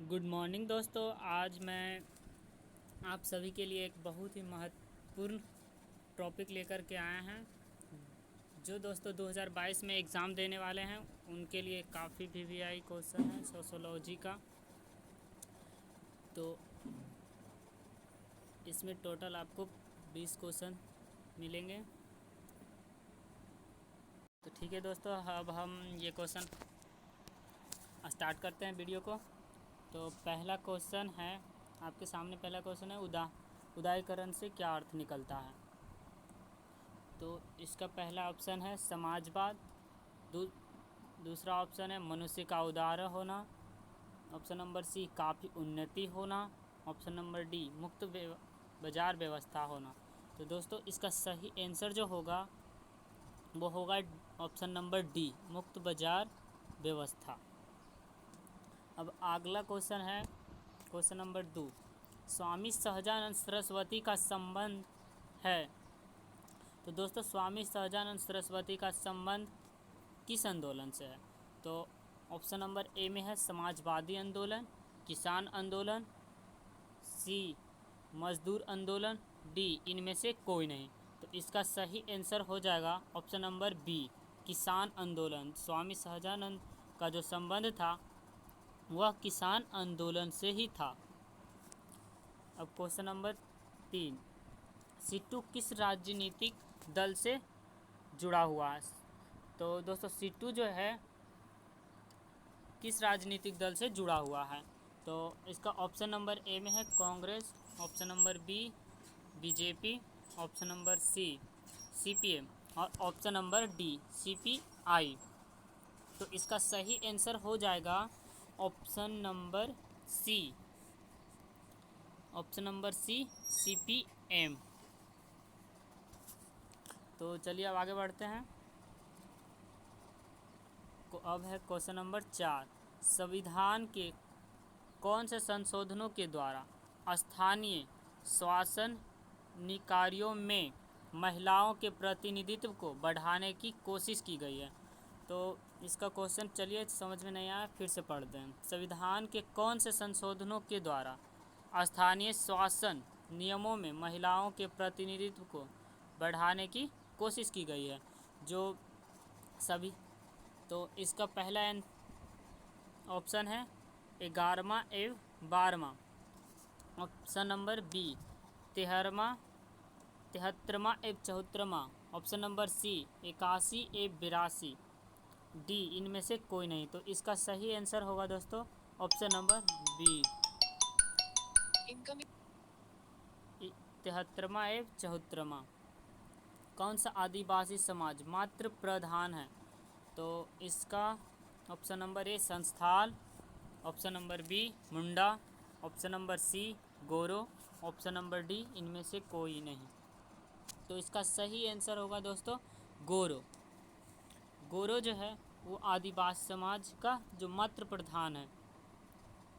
Good morning दोस्तों। आज मैं आप सभी के लिए एक बहुत ही महत्वपूर्ण टॉपिक लेकर के आए हैं। जो दोस्तों 2022 में एग्ज़ाम देने वाले हैं उनके लिए काफ़ी वीवीआई क्वेश्चन है सोशोलॉजी का। तो इसमें टोटल आपको 20 क्वेश्चन मिलेंगे। तो ठीक है दोस्तों, अब हम ये क्वेश्चन स्टार्ट करते हैं वीडियो को। तो पहला क्वेश्चन है आपके सामने, पहला क्वेश्चन है उदारीकरण से क्या अर्थ निकलता है। तो इसका पहला ऑप्शन है समाजवाद, दूसरा ऑप्शन है मनुष्य का उदार होना, ऑप्शन नंबर सी काफ़ी उन्नति होना, ऑप्शन नंबर डी मुक्त बाजार व्यवस्था होना। तो दोस्तों इसका सही आंसर जो होगा वो होगा ऑप्शन नंबर डी मुक्त बाजार व्यवस्था। अब अगला क्वेश्चन है क्वेश्चन नंबर 2, स्वामी सहजानंद सरस्वती का संबंध है। तो दोस्तों स्वामी सहजानंद सरस्वती का संबंध किस आंदोलन से है। तो ऑप्शन नंबर ए में है समाजवादी आंदोलन, किसान आंदोलन, सी मजदूर आंदोलन, डी इनमें से कोई नहीं। तो इसका सही आंसर हो जाएगा ऑप्शन नंबर बी किसान आंदोलन। स्वामी सहजानंद का जो संबंध था वह किसान आंदोलन से ही था। अब क्वेश्चन नंबर 3, सिट्टू किस राजनीतिक दल से जुड़ा हुआ है। तो दोस्तों सिट्टू जो है किस राजनीतिक दल से जुड़ा हुआ है। तो इसका ऑप्शन नंबर ए में है Congress, option number B BJP, option number C CPM और ऑप्शन नंबर डी सीपीआई। तो इसका सही आंसर हो जाएगा option number C, option number C CPM. तो चलिए अब आगे बढ़ते हैं। अब है क्वेश्चन नंबर 4, संविधान के कौन से संशोधनों के द्वारा स्थानीय शासन निकायों में महिलाओं के प्रतिनिधित्व को बढ़ाने की कोशिश की गई है। तो इसका क्वेश्चन चलिए समझ में नहीं आया, फिर से पढ़ते हैं। संविधान के कौन से संशोधनों के द्वारा स्थानीय शासन नियमों में महिलाओं के प्रतिनिधित्व को बढ़ाने की कोशिश की गई है। जो सभी, तो इसका पहला ऑप्शन है 11वां एवं 12वां, ऑप्शन नंबर बी 13वां 73वां एवं 74वां, ऑप्शन नंबर सी 81 एवं 82, डी इनमें से कोई नहीं। तो इसका सही आंसर होगा दोस्तों ऑप्शन नंबर बी 73वां एवं 74वां। कौन सा आदिवासी समाज मातृ प्रधान है। तो इसका option number A Santhal, option number B Munda, option number C गोरो, ऑप्शन नंबर डी इनमें से कोई नहीं। तो इसका सही आंसर होगा दोस्तों गोरो। गोरो जो है वो आदिवासी समाज का जो मातृ प्रधान है।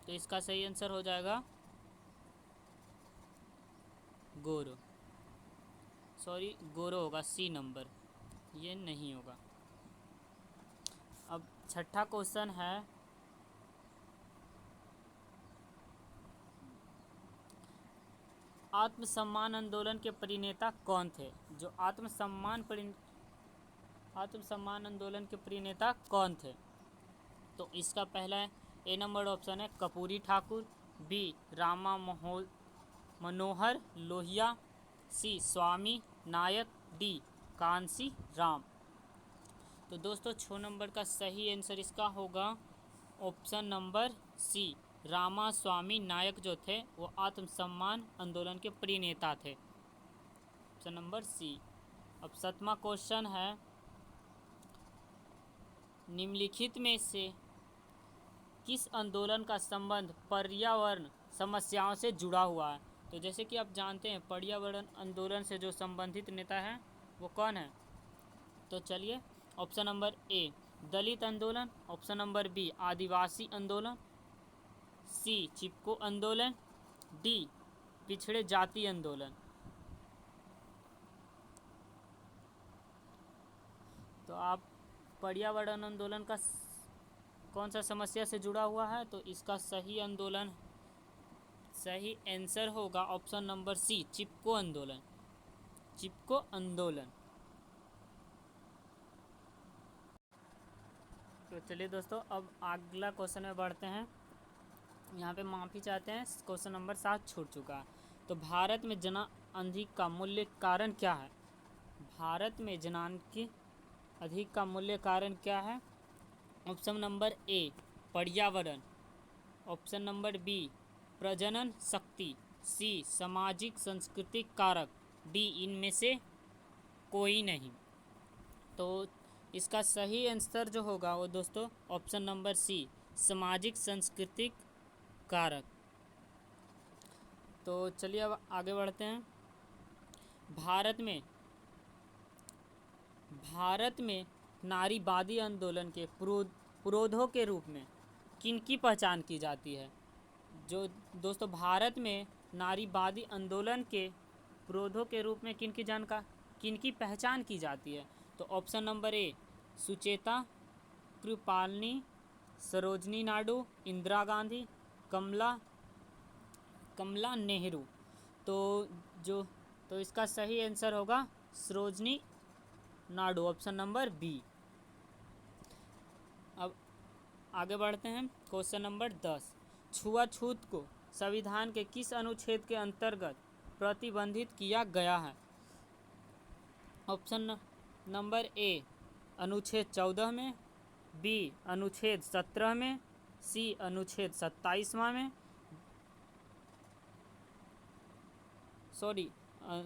तो इसका सही आंसर हो जाएगा गोरो, सॉरी गोरो होगा, सी नंबर, ये नहीं होगा। अब छठा क्वेश्चन है आत्मसम्मान आंदोलन के प्रणेता कौन थे। जो आत्मसम्मान आंदोलन के प्रणेता कौन थे। तो इसका पहला ए नंबर ऑप्शन है कर्पूरी ठाकुर, बी रामा मनोहर लोहिया, सी स्वामी नायक, डी कांसी राम। तो दोस्तों 6 नंबर का सही आंसर इसका होगा ऑप्शन नंबर सी रामा स्वामी नायक। जो थे वो आत्मसम्मान आंदोलन के प्रणेता थे, ऑप्शन नंबर सी। अब 7वां क्वेश्चन है निम्नलिखित में से किस आंदोलन का संबंध पर्यावरण समस्याओं से जुड़ा हुआ है। तो जैसे कि आप जानते हैं पर्यावरण आंदोलन से जो संबंधित नेता हैं वो कौन है। तो चलिए ऑप्शन नंबर ए दलित आंदोलन, ऑप्शन नंबर बी आदिवासी आंदोलन, सी चिपको आंदोलन, डी पिछड़े जाति आंदोलन। तो आप पर्यावरण आंदोलन का कौन सा समस्या से जुड़ा हुआ है? तो इसका सही आंसर होगा ऑप्शन नंबर सी, चिपको आंदोलन। चिपको आंदोलन। तो चलिए दोस्तों, अब अगला क्वेश्चन में बढ़ते हैं। यहाँ पे माफ़ी चाहते हैं, क्वेश्चन नंबर 7 छूट चुका है। तो भारत में जना अधिक का मूल्य कारण क्या है? भारत में जनांकी अधिक का मूल्य कारण क्या है? ऑप्शन नंबर ए, पर्यावरण। ऑप्शन नंबर बी, प्रजनन शक्ति। सी, सामाजिक सांस्कृतिक कारक। डी, इनमें से कोई नहीं। तो इसका सही आंसर जो होगा वो दोस्तों ऑप्शन नंबर सी, सामाजिक सांस्कृतिक कारक। तो चलिए अब आगे बढ़ते हैं। भारत में नारीवादी आंदोलन के पुरोधों के रूप में किनकी पहचान की जाती है? जो दोस्तों भारत में नारीवादी आंदोलन के पुरोधों के रूप में किनकी पहचान की जाती है? तो option number A, Sucheta, Kripalani, Sarojini Naidu, Indira Gandhi, Kamala Nehru. तो इसका सही आंसर होगा Sarojini Naidu, option number B. अब आगे बढ़ते हैं। क्वेश्चन नंबर 10, छुआछूत को संविधान के किस अनुच्छेद के अंतर्गत प्रतिबंधित किया गया है? ऑप्शन नंबर ए, अनुच्छेद 14 में। बी, अनुच्छेद 17 में। सी, अनुच्छेद 27वां में।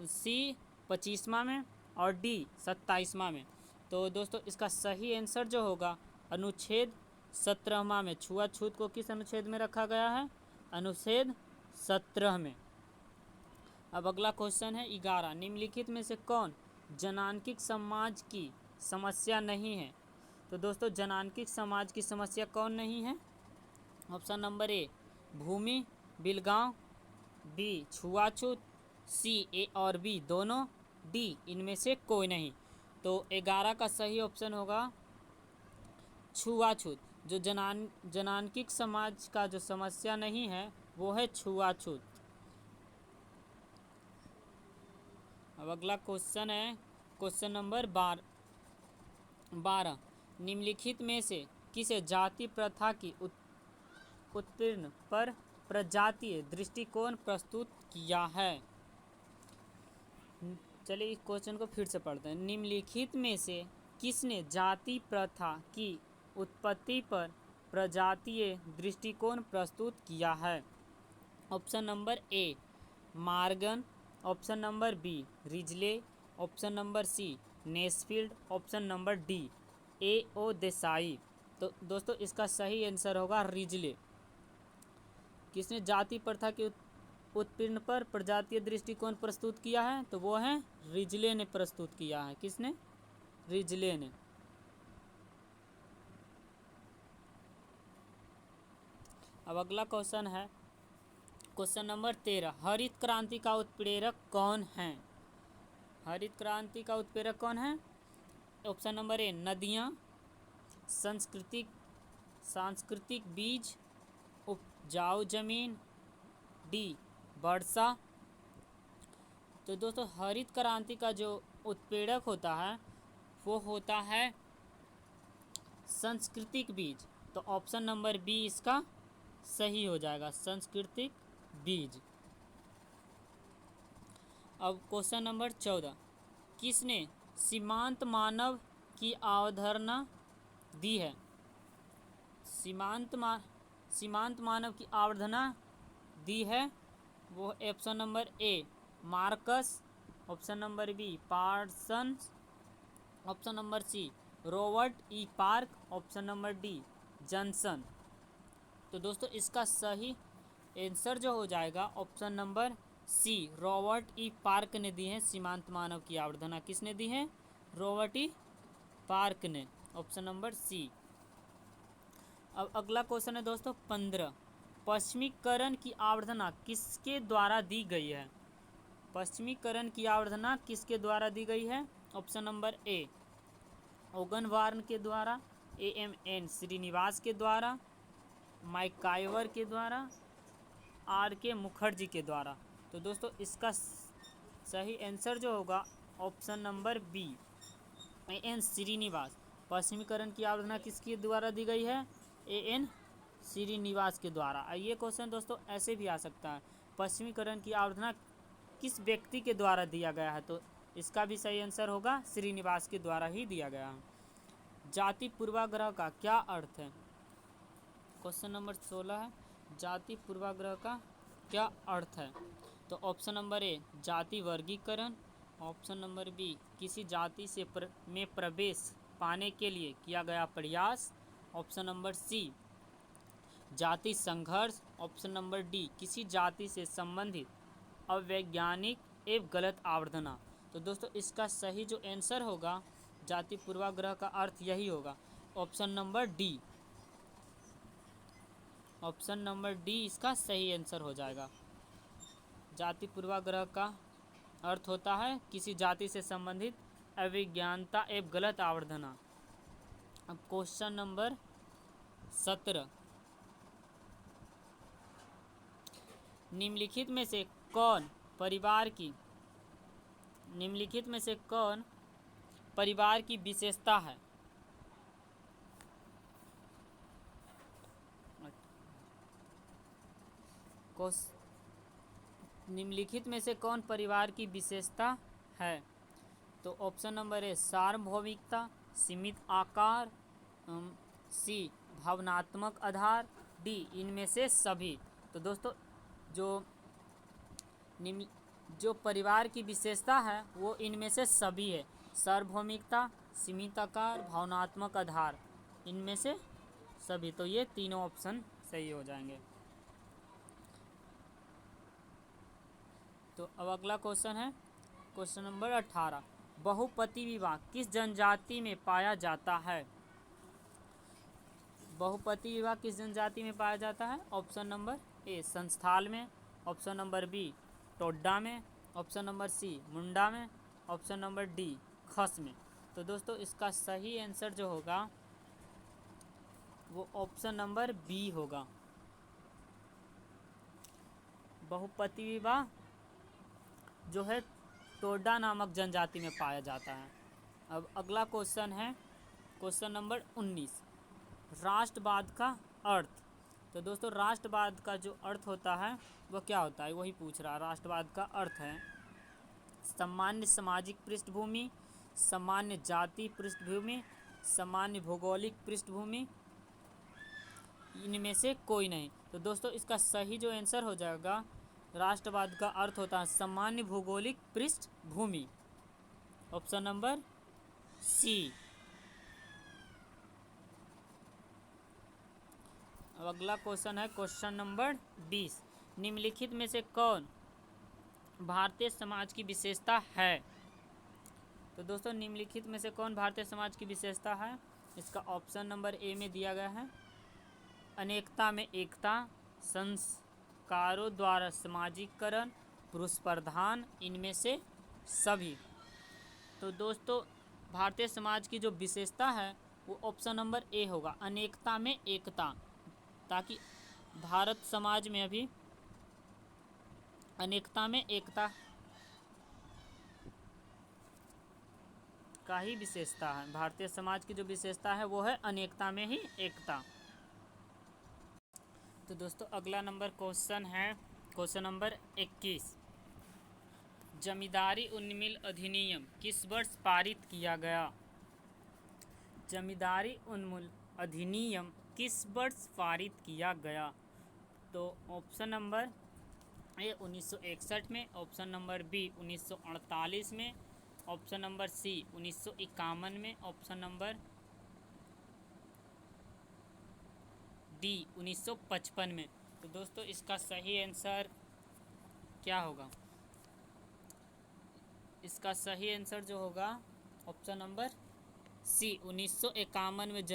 सी 25वां में और डी 27वां में। तो दोस्तों इसका सही आंसर जो होगा अनुच्छेद 17वां में। छुआछूत को किस अनुच्छेद में रखा गया है? अनुच्छेद 17 में। अब अगला क्वेश्चन है 11, निम्नलिखित में से कौन जनांकिक समाज की समस्या नहीं है? तो दोस्तों जनांकिक समाज की समस्या कौन नहीं है? ऑप्शन नंबर ए, भूमि बिलगांव। बी, छुआछूत। सी, ए और बी दोनों। डी, इनमें से कोई नहीं। तो 11 का सही ऑप्शन होगा छुआछूत। जो जनांकिक समाज का जो समस्या नहीं है वो है छुआछूत। अब अगला क्वेश्चन है क्वेश्चन नंबर 12, निम्नलिखित में से किसे जाति प्रथा की उत्पीड़न पर प्रजातीय दृष्टिकोण प्रस्तुत किया है? चलिए इस क्वेश्चन को फिर से पढ़ते हैं। निम्नलिखित में से किसने जाति प्रथा की उत्पत्ति पर प्रजातीय दृष्टिकोण प्रस्तुत किया है? Option number A, Morgan. Option number B, Risley. Option number C, Nesfield. Option number D, A O Desai. तो दोस्तों इसका सही आंसर होगा रिजले। किसने जाति प्रथा के उत्पीड़न पर प्रजातीय दृष्टिकोण प्रस्तुत किया है? तो वो है रिजले ने प्रस्तुत किया है। किसने? रिजले ने। अब अगला क्वेश्चन है क्वेश्चन नंबर 13, हरित क्रांति का उत्प्रेरक कौन है? हरित क्रांति का उत्प्रेरक कौन है? ऑप्शन नंबर ए, नदियाँ। सांस्कृतिक बीज। उपजाऊ जमीन। डी, वर्षा। तो दोस्तों हरित क्रांति का जो उत्प्रेरक होता है वो होता है सांस्कृतिक बीज। तो ऑप्शन नंबर बी इसका सही हो जाएगा, सांस्कृतिक बीज। अब क्वेश्चन नंबर 14, किसने सीमांत मानव की अवधारणा दी है? सीमांत मानव की अवधारणा दी है वो option number A, Marx. Option number B, Parsons. Option number C, Robert E Park. Option number D, Johnson. तो दोस्तों इसका सही आंसर जो हो जाएगा option number C, Robert E Park ने दी है सीमांत मानव की अवधारणा। किसने दी है? रॉबर्ट ई पार्क ने। Option number C. अब अगला क्वेश्चन है दोस्तों 15, पश्चिमीकरण की अवधारणा किसके द्वारा दी गई है? पश्चिमीकरण की अवधारणा किसके द्वारा दी गई है? ऑप्शन नंबर ए, ओगन वार्न के द्वारा। AMN श्रीनिवास के द्वारा, मैकाइवर के द्वारा, RK मुखर्जी के द्वारा। तो दोस्तों इसका सही आंसर जो होगा option number B, AN Srinivas. पश्चिमीकरण की अवधारणा किसके द्वारा दी गई है? AN श्रीनिवास के द्वारा। ये क्वेश्चन दोस्तों ऐसे भी आ सकता है, पश्चिमीकरण की अवधारणा किस व्यक्ति के द्वारा दिया गया है? तो इसका भी सही आंसर होगा श्रीनिवास के द्वारा ही दिया गया है। जाति पूर्वाग्रह का क्या अर्थ है? क्वेश्चन नंबर 16 है, जाति पूर्वाग्रह का क्या अर्थ है? तो ऑप्शन नंबर ए जाति वर्गीकरण, ऑप्शन नंबर बी किसी जाति से में प्रवेश पाने के लिए किया गया प्रयास, ऑप्शन नंबर सी जाति संघर्ष, ऑप्शन नंबर डी किसी जाति से संबंधित अवैज्ञानिक एवं गलत अवधारणा। तो दोस्तों इसका सही जो आंसर होगा जाति पूर्वाग्रह का अर्थ यही होगा, option number D. Option number D इसका सही आंसर हो जाएगा। जाति पूर्वाग्रह का अर्थ होता है किसी जाति से संबंधित अविज्ञानता एवं गलत अवधारणा। अब क्वेश्चन नंबर 17, निम्नलिखित में से कौन परिवार की विशेषता है? निम्नलिखित में से कौन परिवार की विशेषता है? तो ऑप्शन नंबर ए सार्वभौमिकता, सीमित आकार, सी भावनात्मक आधार, डी इनमें से सभी। तो दोस्तों जो परिवार की विशेषता है वो इनमें से सभी है, सार्वभौमिकता, सीमित आकार, भावनात्मक आधार, इनमें से सभी। तो ये तीनों ऑप्शन सही हो जाएंगे। तो अब अगला क्वेश्चन है क्वेश्चन नंबर 18, बहुपति विवाह किस जनजाति में पाया जाता है? बहुपति विवाह किस जनजाति में पाया जाता है? ऑप्शन नंबर ए संस्थाल में, ऑप्शन नंबर बी टोड्डा में, ऑप्शन नंबर सी मुंडा में, ऑप्शन नंबर डी खस में। तो दोस्तों इसका सही आंसर जो होगा वो ऑप्शन नंबर बी होगा, बहुपति विवाह जो है टोड्डा नामक जनजाति में पाया जाता है। अब अगला क्वेश्चन है क्वेश्चन नंबर 19, राष्ट्रवाद का अर्थ। तो दोस्तों राष्ट्रवाद का जो अर्थ होता है वो क्या होता है, वही पूछ रहा है। राष्ट्रवाद का अर्थ है सामान्य सामाजिक पृष्ठभूमि, सामान्य जाति पृष्ठभूमि, सामान्य भौगोलिक पृष्ठभूमि, इनमें से कोई नहीं। तो दोस्तों इसका सही जो आंसर हो जाएगा, राष्ट्रवाद का अर्थ होता है सामान्य भौगोलिक पृष्ठभूमि, ऑप्शन नंबर सी। अब अगला क्वेश्चन है क्वेश्चन नंबर 20, निम्नलिखित में से कौन भारतीय समाज की विशेषता है? तो दोस्तों निम्नलिखित में से कौन भारतीय समाज की विशेषता है? इसका ऑप्शन नंबर ए में दिया गया है, अनेकता में एकता, संस्कारों द्वारा सामाजिकरण, पुरुष प्रधान, इनमें से सभी। तो दोस्तों भारतीय समाज की जो विशेषता है वो ऑप्शन नंबर ए होगा, अनेकता में एकता, ताकि भारत समाज में अभी अनेकता में एकता का ही विशेषता है। भारतीय समाज की जो विशेषता है वो है अनेकता में ही एकता। तो दोस्तों अगला नंबर क्वेश्चन है क्वेश्चन नंबर 21, जमींदारी उन्मूलन अधिनियम किस वर्ष पारित किया गया? जमींदारी उन्मूलन अधिनियम किस वर्ष पारित किया गया? तो ऑप्शन नंबर ए 1961 में, ऑप्शन नंबर बी 1948 में, ऑप्शन नंबर सी 1951 में, ऑप्शन नंबर डी 1955 में। तो दोस्तों इसका सही आंसर क्या होगा? इसका सही आंसर जो होगा ऑप्शन नंबर सी 1951 में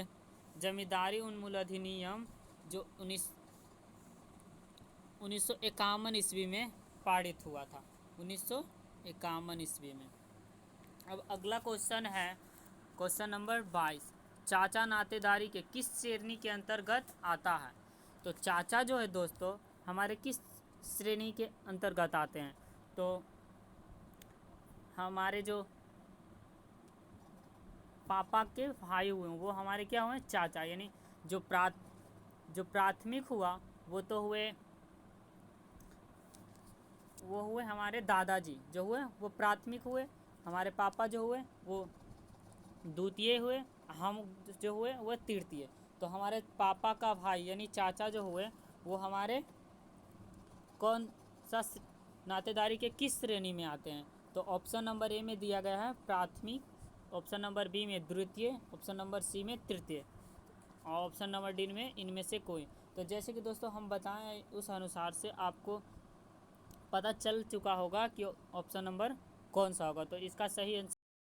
जमींदारी उन्मूलन अधिनियम जो 1951 ईस्वी में पारित हुआ था, 1951 ईस्वी में। अब अगला क्वेश्चन है क्वेश्चन नंबर 22, चाचा नातेदारी के किस श्रेणी के अंतर्गत आता है? तो चाचा जो है दोस्तों हमारे किस श्रेणी के अंतर्गत आते हैं? तो हमारे जो पापा के भाई हुए वो हमारे क्या हुए? चाचा। यानी जो प्राथमिक हुआ वो तो हुए, वो हुए हमारे दादाजी जो हुए वो प्राथमिक हुए, हमारे पापा जो हुए वो द्वितीय हुए, हम जो हुए वो तृतीय। तो हमारे पापा का भाई यानी चाचा जो हुए वो हमारे कौन सा नातेदारी के किस श्रेणी में आते हैं? तो ऑप्शन नंबर ए में दिया गया है प्राथमिक, ऑप्शन नंबर बी में द्वितीय, ऑप्शन नंबर सी में तृतीय और ऑप्शन नंबर डी में इनमें से कोई। तो जैसे कि दोस्तों हम बताएं उस अनुसार से आपको पता चल चुका होगा कि ऑप्शन नंबर कौन सा होगा। तो इसका सही आंसर